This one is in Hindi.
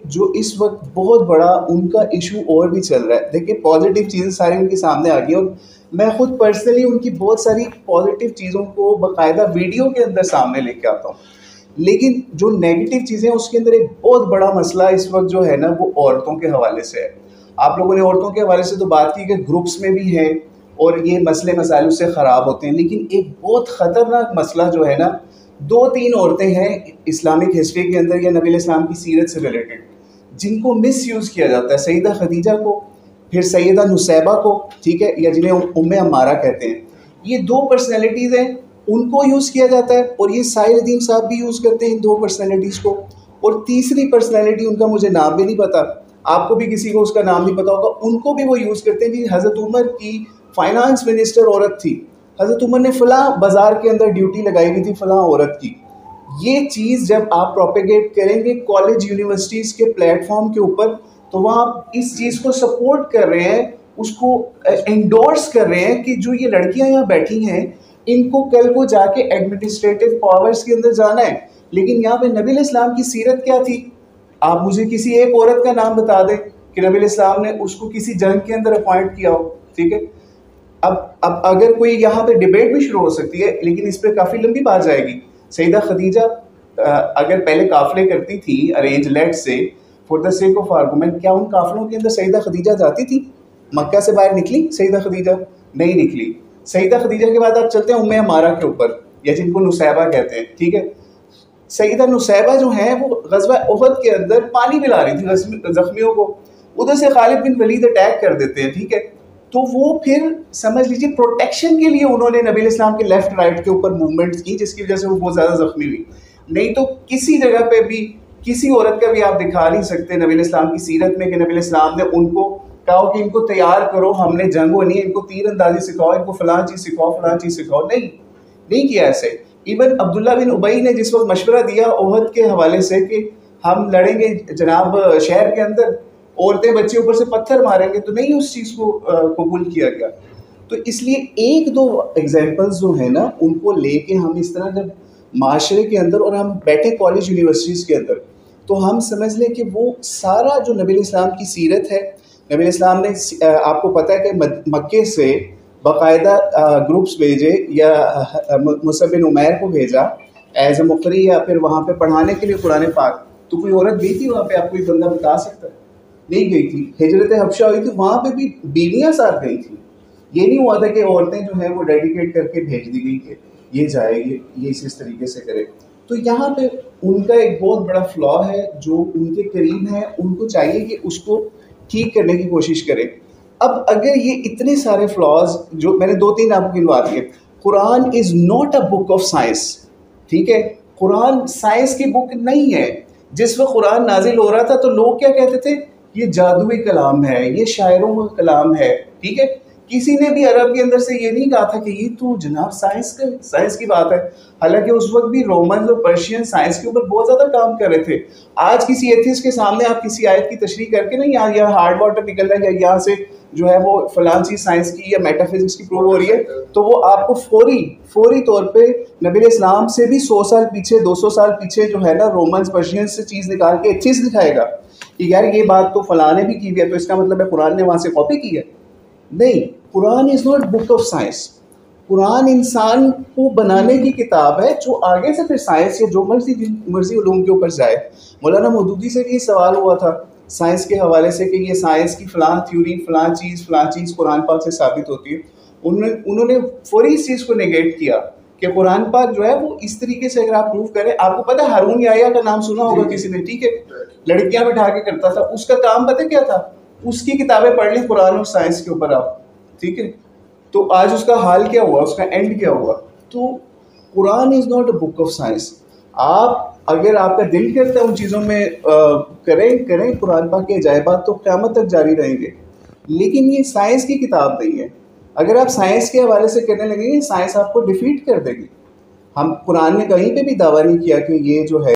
जो इस वक्त बहुत बड़ा उनका इशू और भी चल रहा है। देखिए पॉजिटिव चीज़ें सारी उनके सामने आ गई और मैं खुद पर्सनली उनकी बहुत सारी पॉजिटिव चीज़ों को बाकायदा वीडियो के अंदर सामने लेके आता हूँ। लेकिन जो नेगेटिव चीज़ें हैं उसके अंदर एक बहुत बड़ा मसला इस वक्त जो है ना वो औरतों के हवाले से है। आप लोगों ने औरतों के हवाले से तो बात की कि ग्रुप्स में भी है और ये मसले मसाइल उससे ख़राब होते हैं, लेकिन एक बहुत ख़तरनाक मसला जो है ना, 2-3 औरतें हैं इस्लामिक हिस्ट्री के अंदर या नबी इस्लाम की सीरत से रिलेटेड जिनको मिस यूज़ किया जाता है। सईदा खदीजा को, फिर सैयदा नुसैबा को, ठीक है, या जिन्हें उम्मे अम्मारा कहते हैं। ये 2 पर्सनैलिटीज़ हैं, उनको यूज़ किया जाता है और ये साहिर साहब भी यूज़ करते हैं इन 2 पर्सनैलिटीज़ को। और तीसरी पर्सनैलिटी उनका मुझे नाम भी नहीं पता, आपको भी किसी को उसका नाम नहीं पता होगा, उनको भी वो यूज़ करते हैं कि हज़रत उमर की फाइनेंस मिनिस्टर औरत थी, हज़रत उमर ने फ़लाँ बाज़ार के अंदर ड्यूटी लगाई हुई थी फ़लाँ औरत की। ये चीज़ जब आप प्रोपेगेट करेंगे कॉलेज यूनिवर्सिटीज़ के प्लेटफॉर्म के ऊपर, तो वहाँ आप इस चीज़ को सपोर्ट कर रहे हैं, उसको एंडोर्स कर रहे हैं कि जो ये लड़कियाँ यहाँ बैठी हैं इनको कल को जाके एडमिनिस्ट्रेटिव पावर्स के अंदर जाना है। लेकिन यहाँ पे नबी इस्लाम की सीरत क्या थी? आप मुझे किसी एक औरत का नाम बता दें कि नबी इस्लाम ने उसको किसी जंग के अंदर अपॉइंट किया हो, ठीक है। अब अगर कोई यहाँ पे डिबेट भी शुरू हो सकती है, लेकिन इस पर काफ़ी लंबी बात जाएगी। सईदा खदीजा अगर पहले काफ़िले करती थी अरेंज लेट से for the sake of argument, क्या उन काफ़िलों के अंदर सईदा खदीजा जाती थी? मक्का से बाहर निकली सईदा खदीजा? नहीं निकली। सईदा खदीजा के बाद आप चलते हैं उम्मे अमारा के ऊपर, या जिनको नुसैबा कहते हैं, ठीक है। सईदा नुसैबा जो है वो ग़ज़वा उहद के अंदर पानी पिला रही थी ज़ख्मियों को, उधर से खालिद बिन वलीद अटैक कर देते हैं, ठीक है। तो वो फिर समझ लीजिए प्रोटेक्शन के लिए उन्होंने नबी इस्लाम के लेफ़्ट राइट के ऊपर मूवमेंट्स की, जिसकी वजह से वो बहुत ज़्यादा ज़ख्मी हुई। नहीं तो किसी जगह पे भी किसी औरत का भी आप दिखा नहीं सकते नबी इस्लाम की सीरत में कि नबी इस्लाम ने उनको कहा कि इनको तैयार करो, हमने जंग होनी है, इनको तीर अंदाजी सिखाओ, इनको फ़लाँ चीज़ सिखाओ, फ़लाँ चीज़ सिखाओ। नहीं किया ऐसे। इवन अब्दुल्ला बिन उबई ने जिस वक्त मशवरा दिया ओहद के हवाले से कि हम लड़ेंगे जनाब शहर के अंदर, औरतें बच्चे ऊपर से पत्थर मारेंगे, तो नहीं उस चीज़ को कबूल किया गया। तो इसलिए 1-2 एग्जांपल्स जो है ना उनको लेके हम इस तरह जब माशरे के अंदर और हम बैठे कॉलेज यूनिवर्सिटीज़ के अंदर, तो हम समझ लें कि वो सारा जो नबी इस्लाम की सीरत है, नबी इस्लाम ने आपको पता है कि मक्के से बाकायदा ग्रुप्स भेजे या मुसअब बिन उमैर को भेजा एज ए मुक़री या फिर वहाँ पे पढ़ाने के लिए कुरान पाक। तो कोई औरत गई थी वहाँ पे? आपको कोई बंदा बता सकता है? नहीं गई थी। हिजरत हबशा हुई थी, वहाँ पे भी बीवियाँ साथ गई थी। ये नहीं हुआ था कि औरतें जो हैं वो डेडिकेट करके भेज दी गई कि ये जाए, ये इस तरीके से करे। तो यहाँ पे उनका एक बहुत बड़ा फ्लॉ है, जो उनके करीब है उनको चाहिए कि उसको ठीक करने की कोशिश करें। अब अगर ये इतने सारे फ्लॉज जो मैंने 2-3 आपको गिनवा दिए, Quran is not a book of science, ठीक है। कुरान साइंस की बुक नहीं है। जिस वक्त कुरान नाजिल हो रहा था तो लोग क्या कहते थे? ये जादुई कलाम है, ये शायरों का कलाम है, ठीक है। किसी ने भी अरब के अंदर से ये नहीं कहा था कि ये तो जनाब साइंस की बात है। हालांकि उस वक्त भी रोमन्स और पर्शियन साइंस के ऊपर बहुत ज़्यादा काम कर रहे थे। आज किसी एथिस्ट के सामने आप किसी आयत की तशरीह करके ना यहाँ हार्ड वाटर निकल रहा है या यहाँ से जो है वो फलां चीज़ साइंस की या मेटाफिजिक्स की प्रूव हो रही है, तो वो आपको फौरी तौर पे नबी इस्लाम से भी 100 साल पीछे 200 साल पीछे जो है ना रोमन्स पर्शियन से चीज़ निकाल के एथिस्ट दिखाएगा कि यार ये बात तो फलां ने भी की है, तो इसका मतलब है कुरान ने वहाँ से कॉपी की है। नहीं, Quran is not book of science. Quran इंसान को बनाने की किताब है, जो आगे से फिर साइंस या जो मर्जी उलूम के ऊपर जाए। मौलाना मौदूदी से भी ये सवाल हुआ था साइंस के हवाले से कि ये साइंस की फ़लाँ थ्योरी फ़लाँ चीज़ कुरान पाक से साबित होती है। उन्होंने फौरी इस चीज़ को नेगेट किया कि कुरान पाक जो है वो इस तरीके से अगर आप प्रूव करें। आपको पता है हारून याह्या का नाम सुना होगा किसी ने, ठीक है, लड़कियां बिठा के करता था। उसका काम पता क्या था? उसकी किताबें पढ़ ली कुरान और साइंस के ऊपर आप, ठीक है। तो आज उसका हाल क्या हुआ, उसका एंड क्या हुआ? तो Quran is not a book of science. आप अगर आपका दिल करता है उन चीज़ों में करें कुरान पाक के अजायबात तो क़यामत तक जारी रहेंगे, लेकिन ये साइंस की किताब नहीं है। अगर आप साइंस के हवाले से करने लगेंगे, साइंस आपको डिफीट कर देगी। हम कुरान ने कहीं पे भी दावा नहीं किया कि ये जो है